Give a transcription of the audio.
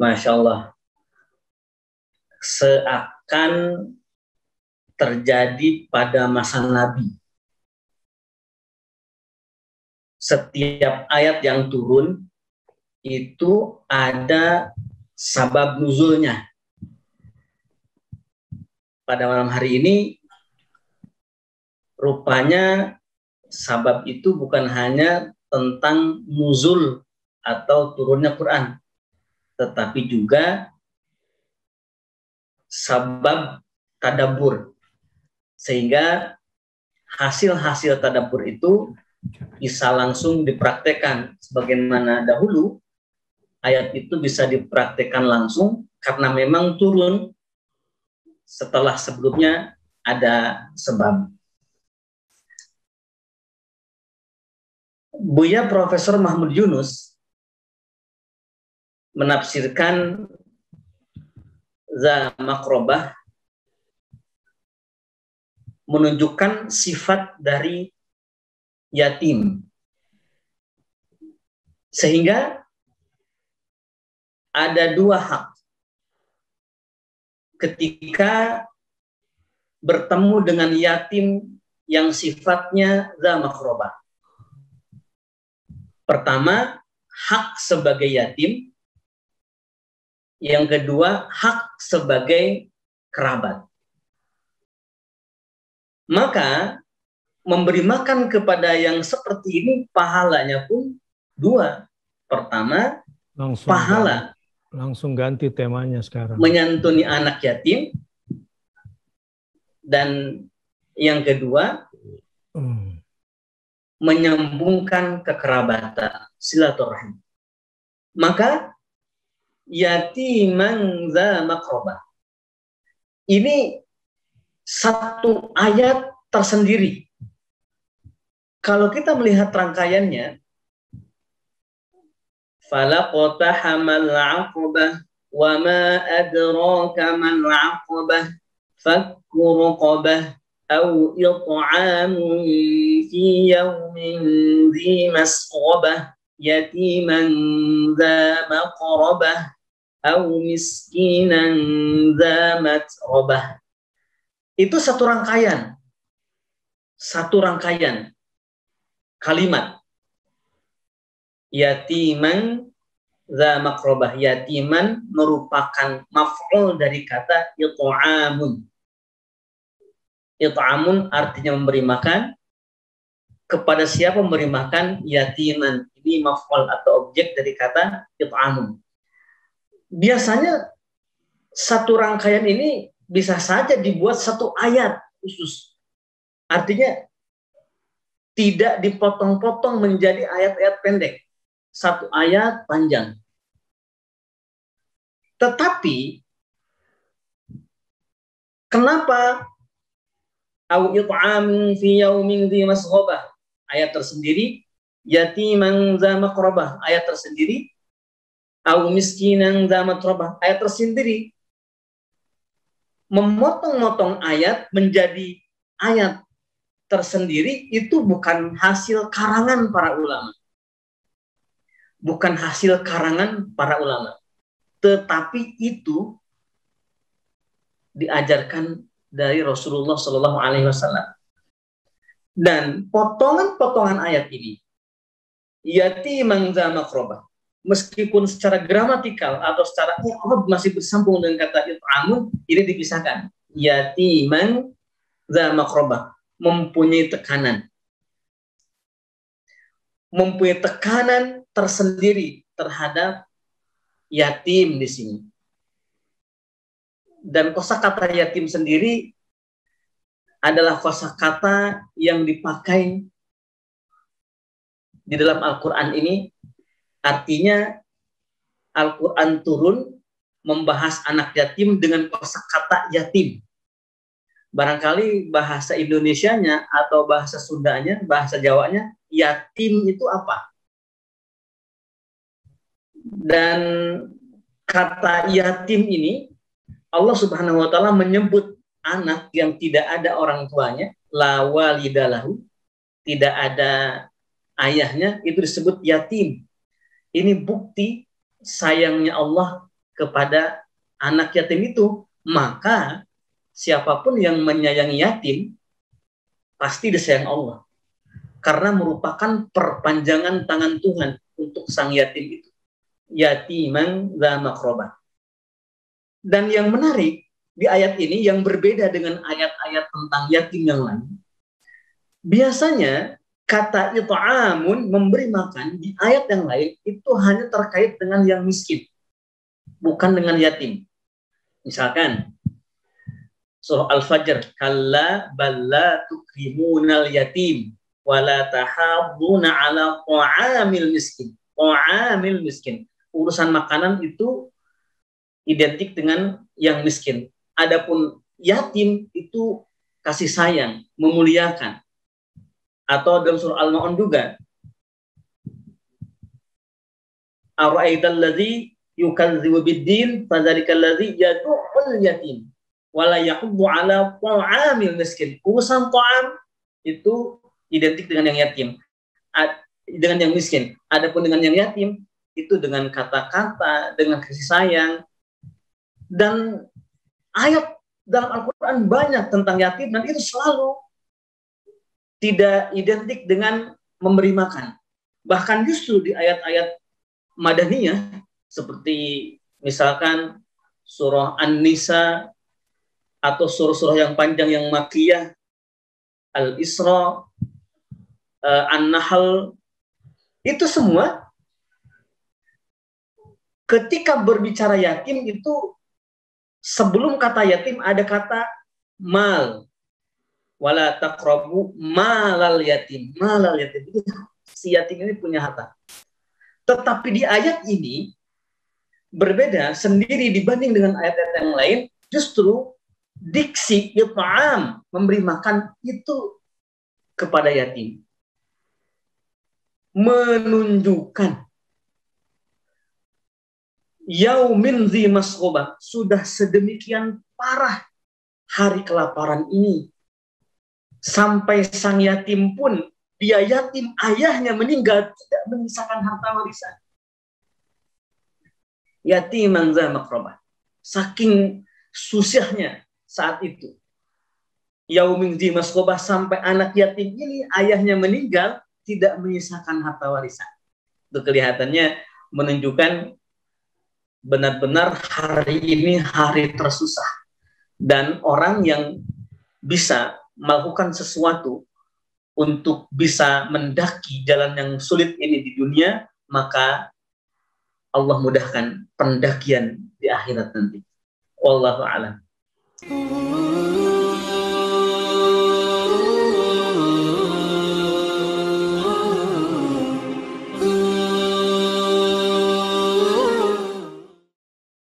Masya Allah, seakan terjadi pada masa Nabi. Setiap ayat yang turun itu ada sabab nuzulnya. Pada malam hari ini rupanya sabab itu bukan hanya tentang nuzul atau turunnya Quran, tetapi juga sabab tadabbur. Sehingga hasil-hasil tadabbur itu bisa langsung dipraktekkan. Sebagaimana dahulu ayat itu bisa dipraktekkan langsung karena memang turun setelah sebelumnya ada sebab. Buya Profesor Mahmud Yunus menafsirkan za makrobah menunjukkan sifat dari yatim. Sehingga ada dua hak ketika bertemu dengan yatim yang sifatnya za makrobah. Pertama, hak sebagai yatim. Yang kedua, hak sebagai kerabat. Maka memberi makan kepada yang seperti ini pahalanya pun dua. Pertama, langsung pahala. Langsung ganti temanya sekarang. Menyantuni anak yatim. Dan yang kedua, menyambungkan kekerabatan, silaturahim. Maka yatiman za makrobah ini satu ayat tersendiri. Kalau kita melihat rangkaiannya, falaqtahamal 'aqabah wa ma adraka mal 'aqabah fakku raqabah aw it'amun fi yawmin dhi masqabah yatiman dha maqrabah aw miskinan dha matrabah. Itu satu rangkaian kalimat. Yatiman dha maqrabah. Yatiman merupakan maf'ul dari kata it'amun. It'amun artinya memberi makan. Kepada siapa memberi makan? Yatiman. Ini maf'ul atau objek dari kata it'amun. Biasanya satu rangkaian ini bisa saja dibuat satu ayat khusus. Artinya tidak dipotong-potong menjadi ayat-ayat pendek. Satu ayat panjang. Tetapi kenapa au it'am fi yaumin dhi masghabah ayat tersendiri, yatiman dza maqrabah ayat tersendiri, au miskinan dza matrabah ayat tersendiri. Memotong-motong ayat menjadi ayat tersendiri itu bukan hasil karangan para ulama. Bukan hasil karangan para ulama. Tetapi itu diajarkan dari Rasulullah Shallallahu Alaihi Wasallam. Dan potongan-potongan ayat ini, yatiman dza maqrabah, meskipun secara gramatikal atau secara i'rab masih bersambung dengan kata it'amun, ini dipisahkan. Yatiman dza maqrabah, mempunyai tekanan. Mempunyai tekanan tersendiri terhadap yatim di sini. Dan kosakata yatim sendiri adalah kosakata yang dipakai di dalam Al-Quran ini. Artinya Al-Quran turun membahas anak yatim dengan kosakata yatim. Barangkali bahasa Indonesianya atau bahasa Sundanya, bahasa Jawanya, yatim itu apa? Dan kata yatim ini Allah Subhanahu wa taala menyebut anak yang tidak ada orang tuanya, la walidalahu, tidak ada ayahnya, itu disebut yatim. Ini bukti sayangnya Allah kepada anak yatim itu, maka siapapun yang menyayangi yatim pasti disayang Allah, karena merupakan perpanjangan tangan Tuhan untuk sang yatim itu. Yatiman dza maqrabah. Dan yang menarik di ayat ini yang berbeda dengan ayat-ayat tentang yatim yang lain, biasanya kata it'amun, memberi makan, di ayat yang lain itu hanya terkait dengan yang miskin, bukan dengan yatim. Misalkan surah Al-Fajr, kalla balla tukrimunal yatim wala tahadduna ala ta'amil miskin. Ta'amil miskin. Urusan makanan itu identik dengan yang miskin. Adapun yatim itu kasih sayang, memuliakan. Atau dalam surah Al-Ma'un juga, ara'aital ladzi yukadzibu bid-din fadzalikal ladzi yad'ul yatim wala yahuddu ala ta'amil miskin. Urusan ta'am itu identik dengan yang yatim, dengan yang miskin. Adapun dengan yang yatim itu dengan kata-kata, dengan kasih sayang. Dan ayat dalam Al-Quran banyak tentang yatim, dan itu selalu tidak identik dengan memberi makan. Bahkan justru di ayat-ayat Madaniyah, seperti misalkan surah An-Nisa, atau surah-surah yang panjang yang Makkiyah, Al-Isra, An-Nahl, itu semua ketika berbicara yatim itu sebelum kata yatim ada kata mal. Wala taqrabu malal yatim. Malal yatim. Si yatim ini punya harta. Tetapi di ayat ini berbeda sendiri dibanding dengan ayat-ayat yang lain. Justru diksi it'am, memberi makan itu kepada yatim, menunjukkan yaumin dzi masghubah, sudah sedemikian parah hari kelaparan ini, sampai sang yatim pun, dia yatim, ayahnya meninggal, tidak menyisakan harta warisan. Yatiman dza maqrabah. Saking susahnya saat itu. Yaumin dzi masghubah, sampai anak yatim ini ayahnya meninggal, tidak menyisakan harta warisan. Itu kelihatannya menunjukkan benar-benar hari ini hari tersusah. Dan orang yang bisa melakukan sesuatu untuk bisa mendaki jalan yang sulit ini di dunia, maka Allah mudahkan pendakian di akhirat nanti. Wallahu a'lam.